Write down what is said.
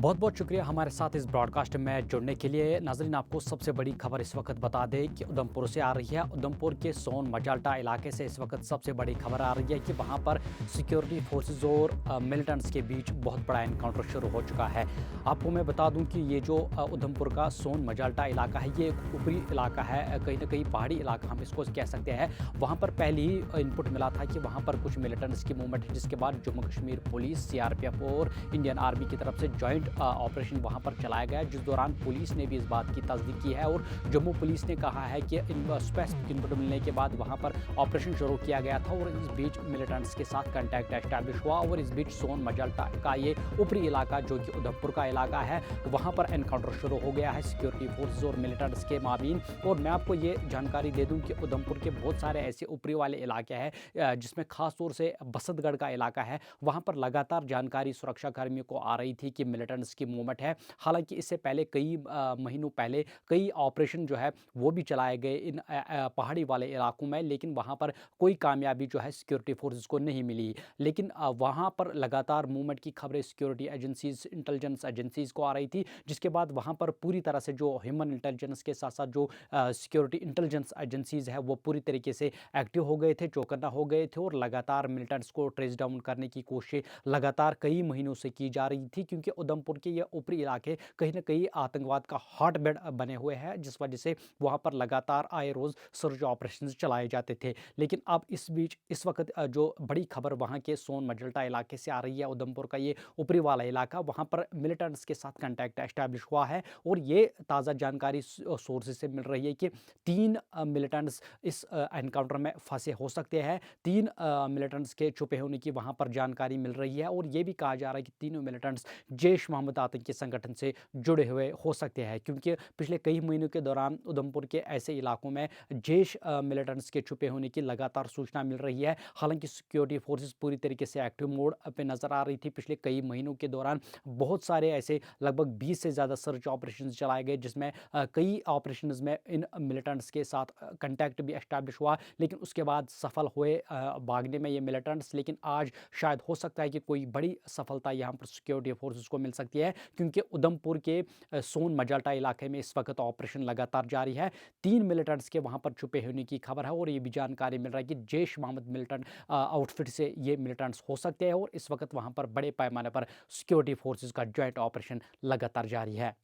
बहुत बहुत शुक्रिया हमारे साथ इस ब्रॉडकास्ट में जुड़ने के लिए। नाज़रीन, आपको सबसे बड़ी खबर इस वक्त बता दें कि उधमपुर से आ रही है। उधमपुर के सोन मजाल्टा इलाके से इस वक्त सबसे बड़ी खबर आ रही है कि वहां पर सिक्योरिटी फोर्सेस और मिलिटेंट्स के बीच बहुत बड़ा एनकाउंटर शुरू हो चुका है। आपको मैं बता दूं कि ये जो उधमपुर का सोन मजाल्टा इलाका है, ये एक ऊपरी इलाका है, कहीं ना कहीं पहाड़ी इलाका हम इसको कह सकते हैं। वहाँ पर पहले ही इनपुट मिला था कि वहाँ पर कुछ मिलिटेंट्स की मूवमेंट है, जिसके बाद जम्मू कश्मीर पुलिस, सीआरपीएफ और इंडियन आर्मी की तरफ से जॉइंट ऑपरेशन वहां पर चलाया गया, जिस दौरान पुलिस ने भी इस बात की तस्दीक की है और जम्मू पुलिस ने कहा है कि स्पेसिफिक इनपुट मिलने के बाद वहां पर ऑपरेशन शुरू किया गया था और इस बीच मिलिटेंट्स के साथ कांटेक्ट एस्टैब्लिश हुआ और इस बीच सोन मजाल्टा का ये ऊपरी इलाका जो कि उधमपुर का इलाका है, वहां पर एनकाउंटर शुरू हो गया है सिक्योरिटी फोर्सेज और मिलिटेंट्स के माबीन। और मैं आपको ये जानकारी दे दूं कि उधमपुर के बहुत सारे ऐसे ऊपरी वाले इलाके हैं जिसमें खास तौर से बसंतगढ़ का इलाका है, वहां पर लगातार जानकारी सुरक्षा कर्मियों को आ रही थी कि मिलिटेंट्स की मूवमेंट है। हालांकि इससे पहले कई महीनों पहले कई ऑपरेशन जो है वो भी चलाए गए इन पहाड़ी वाले इलाकों में, लेकिन वहां पर कोई कामयाबी जो है सिक्योरिटी फोर्सेस को नहीं मिली। लेकिन वहां पर लगातार मूवमेंट की खबरें सिक्योरिटी एजेंसीज, इंटेलिजेंस एजेंसीज को आ रही थी, जिसके बाद वहां पर पूरी तरह से जो ह्यूमन इंटेलिजेंस के साथ साथ जो सिक्योरिटी इंटेलिजेंस एजेंसीज है वो पूरी तरीके से एक्टिव हो गए थे, चौकन्ना हो गए थे और लगातार मिलिटेंट्स को ट्रेस डाउन करने की कोशिश लगातार कई महीनों से की जा रही थी, क्योंकि उधमपुर के ये ऊपरी इलाके कहीं ना कहीं आतंकवाद का हॉटबेड बने हुए हैं, जिस वजह से वहां पर लगातार आए रोज सर्च ऑपरेशन चलाए जाते थे। लेकिन अब इस बीच इस वक्त जो बड़ी खबर वहां के सोन मजल्टा इलाके से आ रही है, उधमपुर का ये ऊपरी वाला इलाका, वहां पर मिलिटेंट्स के साथ कांटेक्ट एस्टैब्लिश हुआ है और ये ताज़ा जानकारी सोर्सेज से मिल रही है कि 3 मिलिटेंट्स इस एनकाउंटर में फंसे हो सकते हैं। 3 मिलिटेंट्स के छुपे होने की वहां पर जानकारी मिल रही है और ये भी कहा जा रहा है कि तीनों मिलिटेंट्स जैश मोहम्मद आतंकी संगठन से जुड़े हुए हो सकते हैं, क्योंकि पिछले कई महीनों के दौरान उधमपुर के ऐसे इलाकों में जैश मिलिटेंट्स के छुपे होने की लगातार सूचना मिल रही है। हालांकि सिक्योरिटी फोर्सेस पूरी तरीके से एक्टिव मोड पे नजर आ रही थी। पिछले कई महीनों के दौरान बहुत सारे ऐसे लगभग 20 से ज़्यादा सर्च ऑपरेशन चलाए गए, जिसमें कई ऑपरेशन में इन मिलिटेंट्स के साथ कंटैक्ट भी एस्टैब्लिश हुआ, लेकिन उसके बाद सफल हुए भागने में ये मिलिटेंट्स। लेकिन आज शायद हो सकता है कि कोई बड़ी सफलता यहाँ पर सिक्योरिटी फोर्सेस को मिल सकती है, क्योंकि उधमपुर के सोन मजाल्टा इलाके में इस वक्त ऑपरेशन लगातार जारी है। 3 मिलिटेंट्स के वहां पर छुपे होने की खबर है और ये भी जानकारी मिल रहा है कि जैश मोहम्मद मिलिटेंट आउटफिट से ये मिलिटेंट्स हो सकते हैं और इस वक्त वहां पर बड़े पैमाने पर सिक्योरिटी फोर्सेस का ज्वाइंट ऑपरेशन लगातार जारी है।